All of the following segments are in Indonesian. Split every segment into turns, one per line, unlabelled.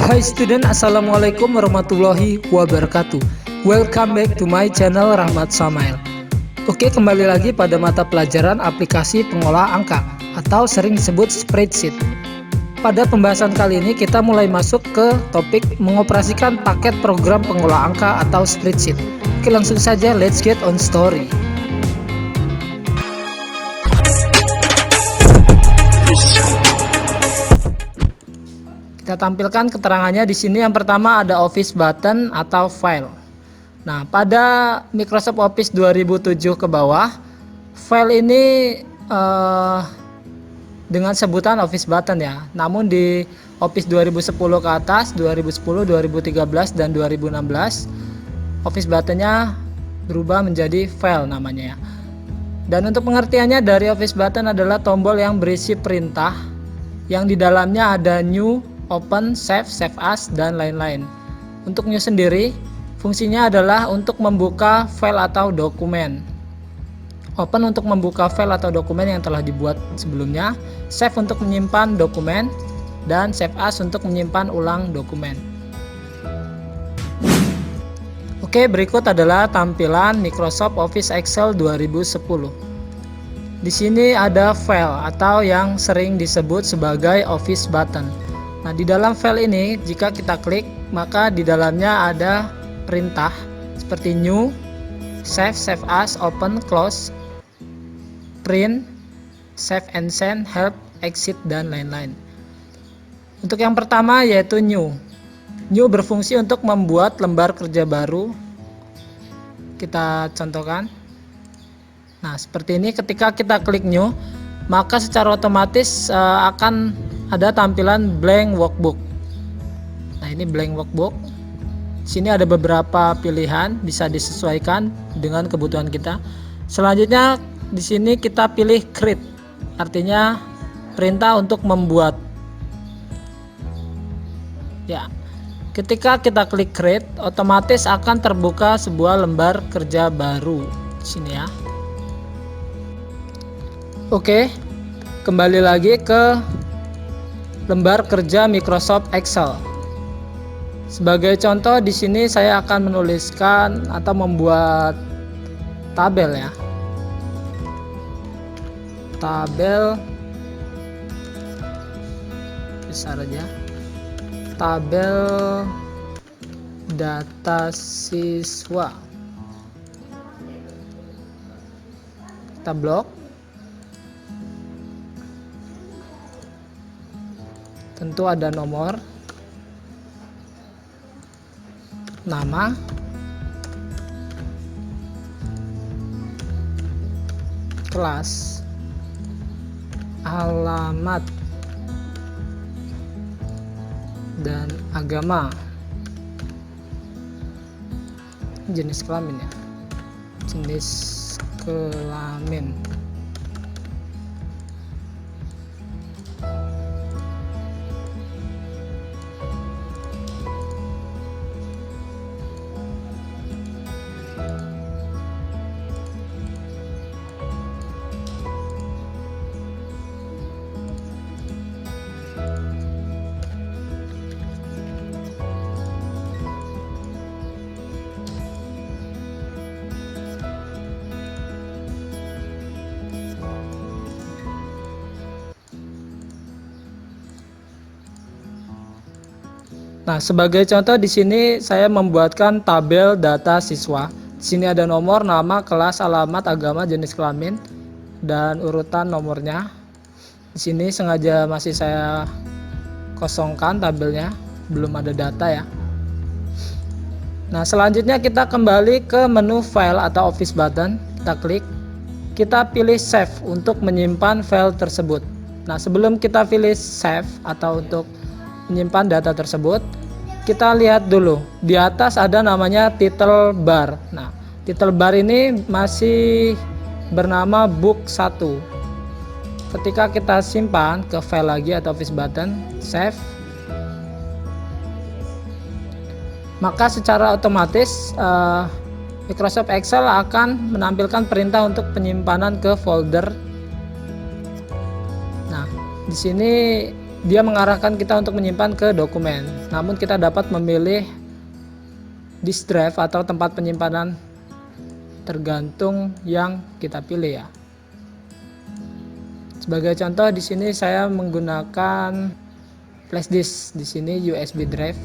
Hai student, assalamualaikum warahmatullahi wabarakatuh. Welcome back to my channel Rahmat Samail. Oke, kembali lagi pada mata pelajaran aplikasi pengolah angka atau sering disebut spreadsheet. Pada pembahasan kali ini kita mulai masuk ke topik mengoperasikan paket program pengolah angka atau spreadsheet. Oke, langsung saja, let's get on story. Kita tampilkan keterangannya di sini. Yang pertama ada Office button atau file. Nah, pada Microsoft Office 2007 ke bawah, file ini dengan sebutan Office button ya. Namun di Office 2010 ke atas, 2010, 2013 dan 2016, Office buttonnya berubah menjadi file namanya ya. Dan untuk pengertiannya dari Office button adalah tombol yang berisi perintah yang di dalamnya ada new, open, save, save as, dan lain-lain. Untuk new sendiri, fungsinya adalah untuk membuka file atau dokumen. Open untuk membuka file atau dokumen yang telah dibuat sebelumnya, save untuk menyimpan dokumen, dan save as untuk menyimpan ulang dokumen. Oke, berikut adalah tampilan Microsoft Office Excel 2010. Di sini ada file atau yang sering disebut sebagai Office button. Nah, di dalam file ini jika kita klik, maka di dalamnya ada perintah seperti new, save, save as, open, close, print, save and send, help, exit, dan lain-lain. Untuk yang pertama yaitu new. New berfungsi untuk membuat lembar kerja baru. Kita contohkan. Nah, seperti ini. Ketika kita klik new, maka secara otomatis akan ada tampilan blank workbook. Nah, ini blank workbook. Di sini ada beberapa pilihan, bisa disesuaikan dengan kebutuhan kita. Selanjutnya di sini kita pilih create, artinya perintah untuk membuat. Ya, ketika kita klik create, otomatis akan terbuka sebuah lembar kerja baru di sini ya. Oke, kembali lagi ke lembar kerja Microsoft Excel. Sebagai contoh di sini saya akan menuliskan atau membuat tabel ya. Tabel besar aja. Tabel data siswa. Kita blok. Tentu ada nomor, nama, kelas, alamat, dan agama. Jenis kelamin ya. Jenis kelamin. Nah, sebagai contoh di sini saya membuatkan tabel data siswa. Di sini ada nomor, nama, kelas, alamat, agama, jenis kelamin, dan urutan nomornya. Di sini sengaja masih saya kosongkan tabelnya, belum ada data ya. Nah, selanjutnya kita kembali ke menu file atau Office button. Kita klik, kita pilih save untuk menyimpan file tersebut. Nah, sebelum kita pilih save atau untuk menyimpan data tersebut, kita lihat dulu di atas ada namanya title bar. Nah, title bar ini masih bernama book 1. Ketika kita simpan ke file lagi atau Office button, save, maka secara otomatis Microsoft Excel akan menampilkan perintah untuk penyimpanan ke folder. Nah, di sini dia mengarahkan kita untuk menyimpan ke dokumen. Namun kita dapat memilih disk drive atau tempat penyimpanan tergantung yang kita pilih ya. Sebagai contoh di sini saya menggunakan flash disk, di sini USB drive.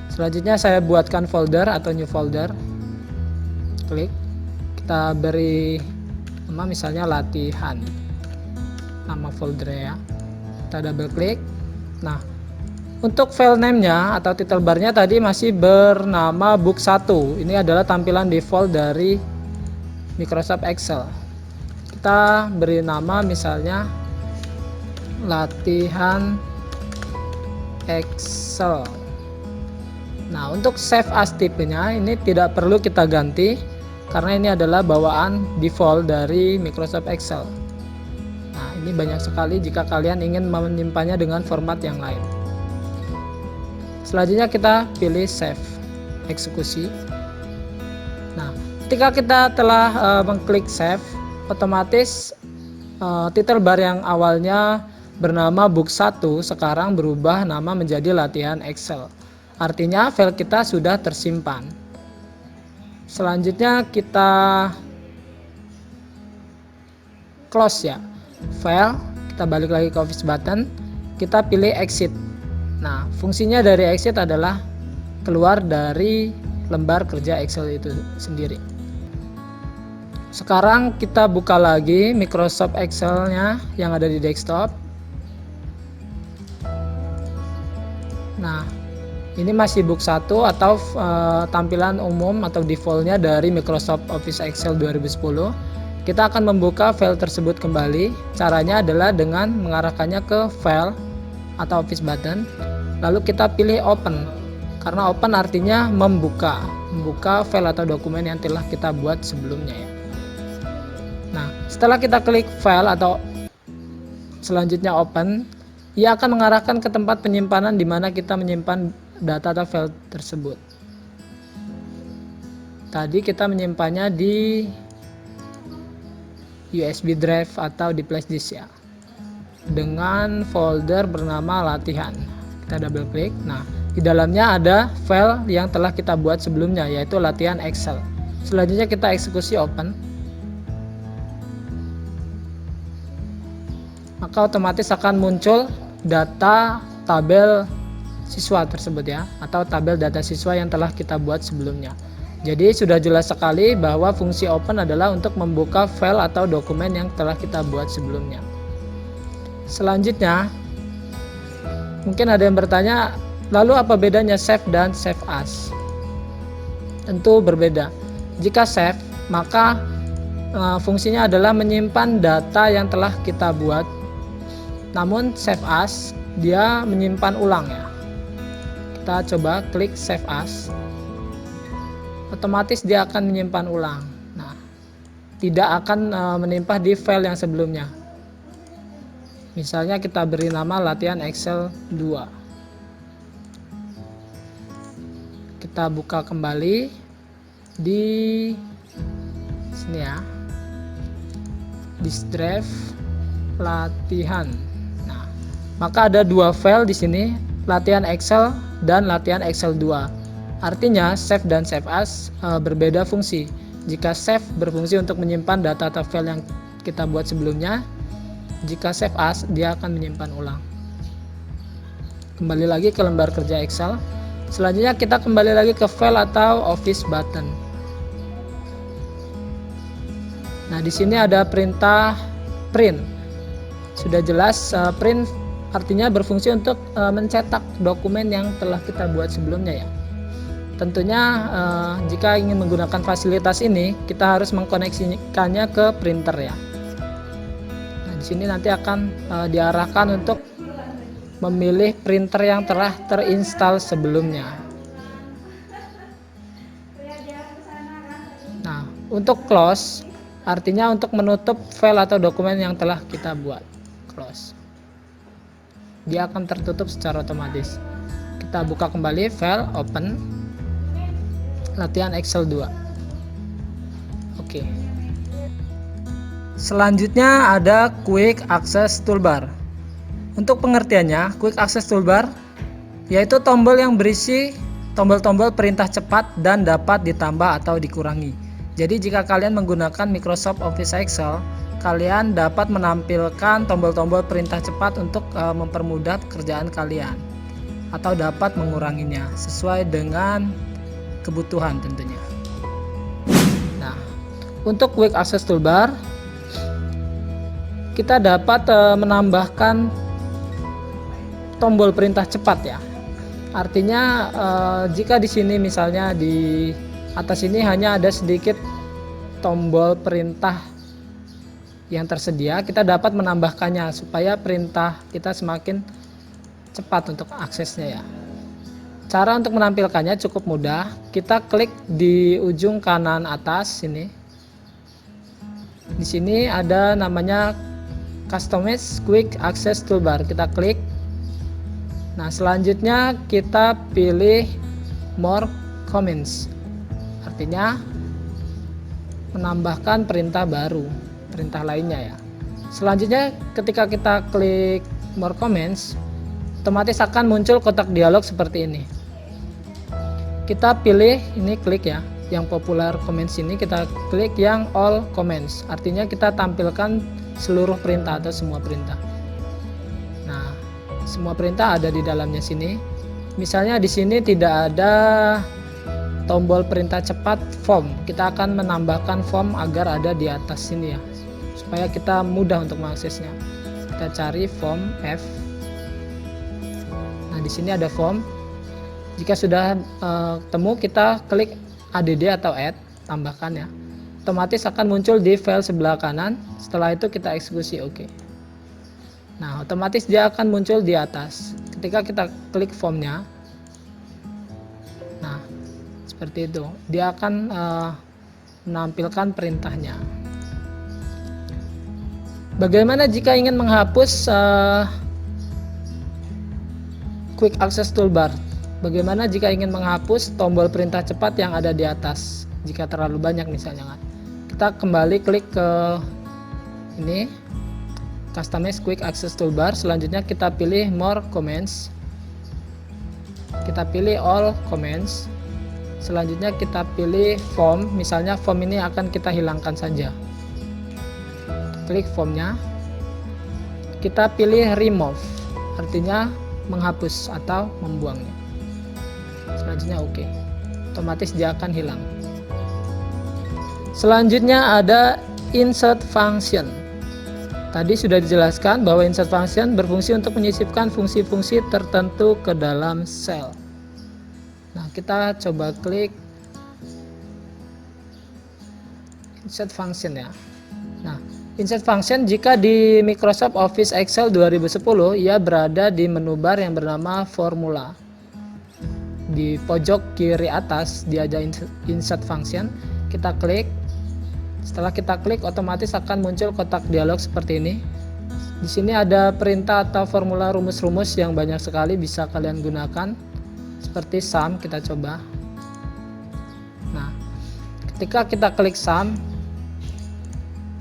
Selanjutnya saya buatkan folder atau new folder. Klik, kita beri nama misalnya latihan, nama folder ya. Kita double klik. Nah, untuk file name-nya atau title bar-nya tadi masih bernama book 1. Ini adalah tampilan default dari Microsoft Excel. Kita beri nama misalnya latihan Excel. Nah, untuk save as tipenya ini tidak perlu kita ganti karena ini adalah bawaan default dari Microsoft Excel. Nah, ini banyak sekali jika kalian ingin menyimpannya dengan format yang lain. Selanjutnya kita pilih save, eksekusi. Nah, ketika kita telah mengklik save, otomatis title bar yang awalnya bernama book 1 sekarang berubah nama menjadi latihan Excel. Artinya file kita sudah tersimpan. Selanjutnya kita close ya. File, kita balik lagi ke office button, kita pilih exit. Nah, fungsinya dari exit adalah keluar dari lembar kerja Excel itu sendiri. Sekarang kita buka lagi Microsoft Excel-nya yang ada di desktop. Nah, ini masih book 1 atau tampilan umum atau defaultnya dari Microsoft Office Excel 2010. Kita akan membuka file tersebut kembali. Caranya adalah dengan mengarahkannya ke file atau office button, lalu kita pilih open. Karena open artinya membuka file atau dokumen yang telah kita buat sebelumnya ya. Nah, setelah kita klik file atau selanjutnya open, ia akan mengarahkan ke tempat penyimpanan di mana kita menyimpan data atau file tersebut. Tadi kita menyimpannya di USB drive atau di flash disk ya, dengan folder bernama latihan. Kita double klik. Nah, di dalamnya ada file yang telah kita buat sebelumnya, yaitu latihan Excel. Selanjutnya kita eksekusi open. Maka otomatis akan muncul data tabel siswa tersebut ya, atau tabel data siswa yang telah kita buat sebelumnya. Jadi sudah jelas sekali bahwa fungsi open adalah untuk membuka file atau dokumen yang telah kita buat sebelumnya. Selanjutnya, mungkin ada yang bertanya, lalu apa bedanya save dan save as? Tentu berbeda. Jika save, maka fungsinya adalah menyimpan data yang telah kita buat. Namun save as, dia menyimpan ulang ya. Kita coba klik save as. Otomatis dia akan menyimpan ulang. Nah, tidak akan menimpa di file yang sebelumnya. Misalnya kita beri nama latihan Excel 2. Kita buka kembali di sini ya, disk drive latihan. Nah, maka ada dua file di sini, latihan Excel dan latihan Excel 2. Artinya save dan save as berbeda fungsi. Jika save berfungsi untuk menyimpan data atau file yang kita buat sebelumnya, jika save as dia akan menyimpan ulang. Kembali lagi ke lembar kerja Excel. Selanjutnya kita kembali lagi ke file atau office button. Nah, di sini ada perintah print. Sudah jelas, print artinya berfungsi untuk mencetak dokumen yang telah kita buat sebelumnya ya. Tentunya jika ingin menggunakan fasilitas ini, kita harus mengkoneksikannya ke printer ya. Nah, di sini nanti akan diarahkan untuk memilih printer yang telah terinstall sebelumnya. Nah, untuk close artinya untuk menutup file atau dokumen yang telah kita buat. Close. Dia akan tertutup secara otomatis. Kita buka kembali file, open. Latihan Excel 2. Oke. Selanjutnya ada Quick Access Toolbar. Untuk pengertiannya, Quick Access Toolbar yaitu tombol yang berisi tombol-tombol perintah cepat dan dapat ditambah atau dikurangi. Jadi jika kalian menggunakan Microsoft Office Excel, kalian dapat menampilkan tombol-tombol perintah cepat untuk mempermudah pekerjaan kalian atau dapat menguranginya sesuai dengan kebutuhan tentunya. Nah, untuk Quick Access Toolbar kita dapat menambahkan tombol perintah cepat ya. Artinya jika di sini misalnya di atas ini hanya ada sedikit tombol perintah yang tersedia, kita dapat menambahkannya supaya perintah kita semakin cepat untuk aksesnya ya. Cara untuk menampilkannya cukup mudah. Kita klik di ujung kanan atas sini. Di sini ada namanya Customize Quick Access Toolbar. Kita klik. Nah, selanjutnya kita pilih More Commands. Artinya menambahkan perintah baru, perintah lainnya ya. Selanjutnya ketika kita klik More Commands, otomatis akan muncul kotak dialog seperti ini. Kita pilih ini, klik ya, yang popular commands ini kita klik yang all commands. Artinya kita tampilkan seluruh perintah atau semua perintah. Nah, semua perintah ada di dalamnya sini. Misalnya di sini tidak ada tombol perintah cepat form, kita akan menambahkan form agar ada di atas sini ya, supaya kita mudah untuk mengaksesnya. Kita cari form F. Nah, di sini ada form. Jika sudah ketemu, kita klik add atau add, tambahkan ya. Otomatis akan muncul di file sebelah kanan. Setelah itu kita eksekusi OK. Nah, otomatis dia akan muncul di atas. Ketika kita klik formnya, nah seperti itu, dia akan menampilkan perintahnya. Bagaimana jika ingin menghapus Quick Access Toolbar? Bagaimana jika ingin menghapus tombol perintah cepat yang ada di atas? Jika terlalu banyak misalnya kan, kita kembali klik ke ini, Customize Quick Access Toolbar. Selanjutnya kita pilih More Commands. Kita pilih All Commands. Selanjutnya kita pilih Form. Misalnya form ini akan kita hilangkan saja. Klik formnya. Kita pilih Remove. Artinya menghapus atau membuangnya. Selanjutnya OK. Otomatis dia akan hilang. Selanjutnya ada Insert Function. Tadi sudah dijelaskan bahwa insert function berfungsi untuk menyisipkan fungsi-fungsi tertentu ke dalam sel. Nah, kita coba klik insert function ya. Nah, insert function jika di Microsoft Office Excel 2010 ia berada di menu bar yang bernama formula. Di pojok kiri atas dia ada insert function. Kita klik. Setelah kita klik, otomatis akan muncul kotak dialog seperti ini. Di sini ada perintah atau formula rumus-rumus yang banyak sekali bisa kalian gunakan. Seperti sum, kita coba. Nah, ketika kita klik sum,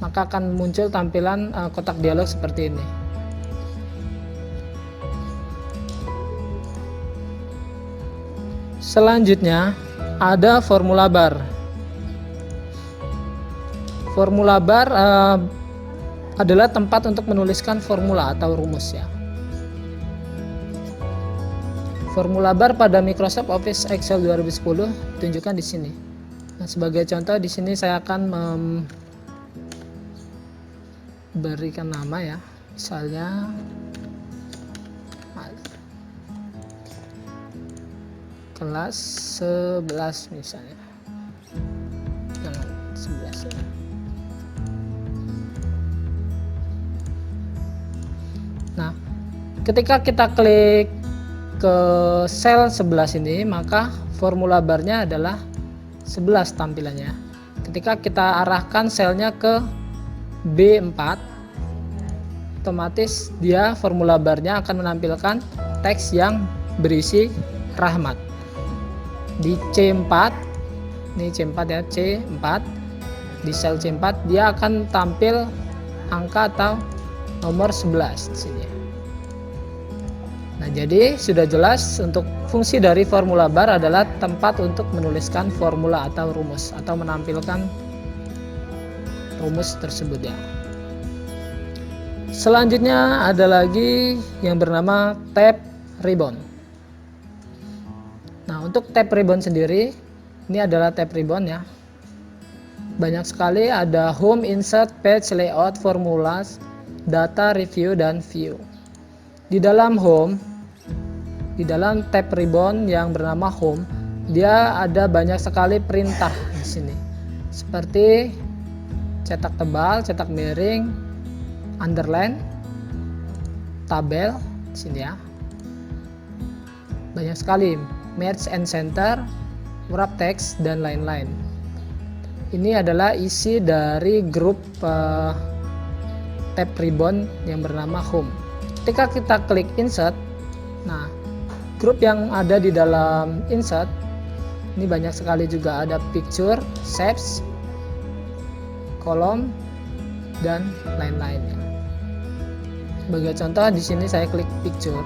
maka akan muncul tampilan kotak dialog seperti ini. Selanjutnya, ada formula bar. Formula bar adalah tempat untuk menuliskan formula atau rumus ya. Formula bar pada Microsoft Office Excel 2010 ditunjukkan di sini. Nah, sebagai contoh di sini saya akan memberikan nama ya. Misalnya kelas 11 misalnya. Jangan 11 ya. Nah, ketika kita klik ke sel 11 ini, maka formula barnya adalah 11 tampilannya. Ketika kita arahkan selnya ke B4, otomatis dia formula barnya akan menampilkan teks yang berisi Rahmat. Di C4, ini C4 ya, C4, di sel C4 dia akan tampil angka atau nomor 11 di sini. Nah, jadi sudah jelas untuk fungsi dari formula bar adalah tempat untuk menuliskan formula atau rumus atau menampilkan rumus tersebut ya. Selanjutnya ada lagi yang bernama tab ribbon. Nah, untuk tab ribbon sendiri, ini adalah tab ribbon ya. Banyak sekali, ada home, insert, page, layout, formulas, data, review, dan view. Di dalam home, di dalam tab ribbon yang bernama home, dia ada banyak sekali perintah di sini. Seperti cetak tebal, cetak miring, underline, tabel di sini ya. Banyak sekali, merge and center, wrap text, dan lain-lain. Ini adalah isi dari grup tab ribbon yang bernama home. Ketika kita klik insert, nah grup yang ada di dalam insert ini banyak sekali juga, ada picture, shapes, kolom, dan lain-lainnya. Sebagai contoh di sini saya klik picture.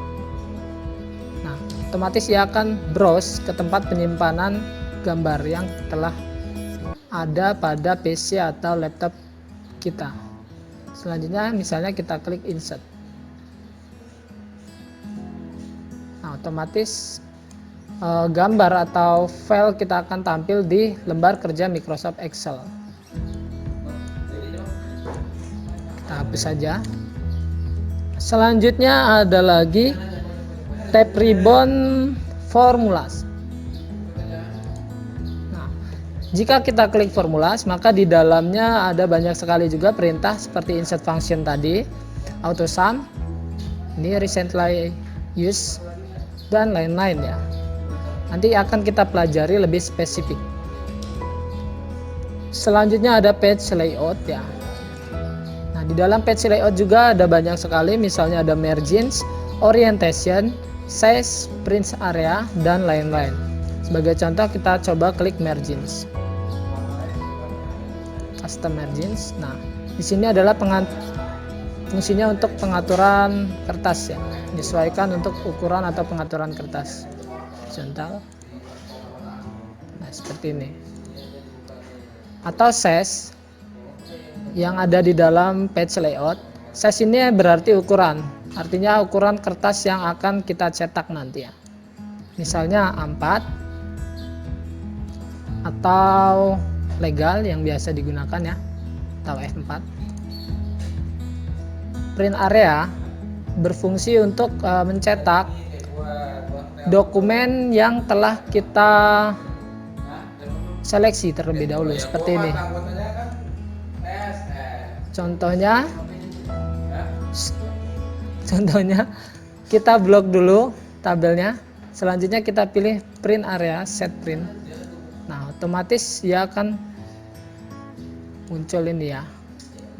Nah, otomatis ia akan browse ke tempat penyimpanan gambar yang telah ada pada PC atau laptop kita. Selanjutnya misalnya kita klik insert. Nah, otomatis gambar atau file kita akan tampil di lembar kerja Microsoft Excel. Kita hapus saja. Selanjutnya ada lagi tab ribbon formulas. Nah, jika kita klik formulas, maka di dalamnya ada banyak sekali juga perintah seperti insert function tadi, auto sum, ini recently used, dan lain-lain ya. Nanti akan kita pelajari lebih spesifik. Selanjutnya ada page layout ya. Nah, di dalam page layout juga ada banyak sekali, misalnya ada margins, orientation, size, print area, dan lain-lain. Sebagai contoh kita coba klik margins. Custom margins. Nah, di sini adalah fungsinya untuk pengaturan kertas ya. Menyesuaikan untuk ukuran atau pengaturan kertas. Contoh. Nah, seperti ini. Atau size yang ada di dalam page layout. Size ini berarti ukuran, artinya ukuran kertas yang akan kita cetak nanti ya. Misalnya A4 atau legal yang biasa digunakan ya, atau F4. Print area berfungsi untuk mencetak dokumen yang telah kita seleksi terlebih dahulu, seperti ini. Contohnya kita blok dulu tabelnya, selanjutnya kita pilih print area, set print. Nah, otomatis dia akan muncul ini ya,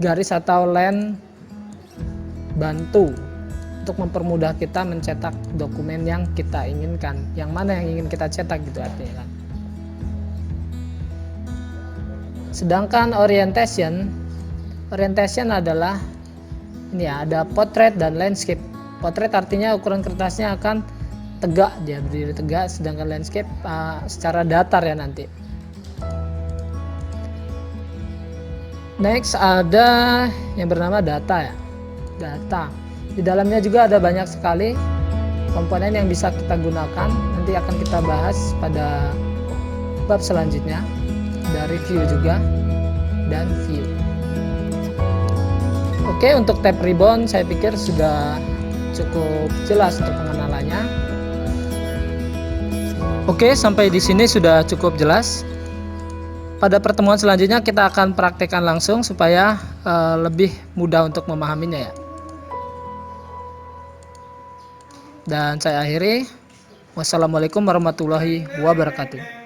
garis atau line bantu untuk mempermudah kita mencetak dokumen yang kita inginkan, yang mana yang ingin kita cetak gitu artinya kan. Sedangkan orientation adalah ini ya, ada portrait dan landscape. Portrait artinya ukuran kertasnya akan tegak, dia berdiri tegak, sedangkan landscape secara datar ya nanti. Next ada yang bernama data ya. Data. Di dalamnya juga ada banyak sekali komponen yang bisa kita gunakan. Nanti akan kita bahas pada bab selanjutnya. Ada review juga dan view. Oke, untuk tab ribbon saya pikir sudah cukup jelas untuk pengenalannya. Oke, sampai di sini sudah cukup jelas. Pada pertemuan selanjutnya kita akan praktekkan langsung supaya lebih mudah untuk memahaminya ya. Dan saya akhiri. Wassalamualaikum warahmatullahi wabarakatuh.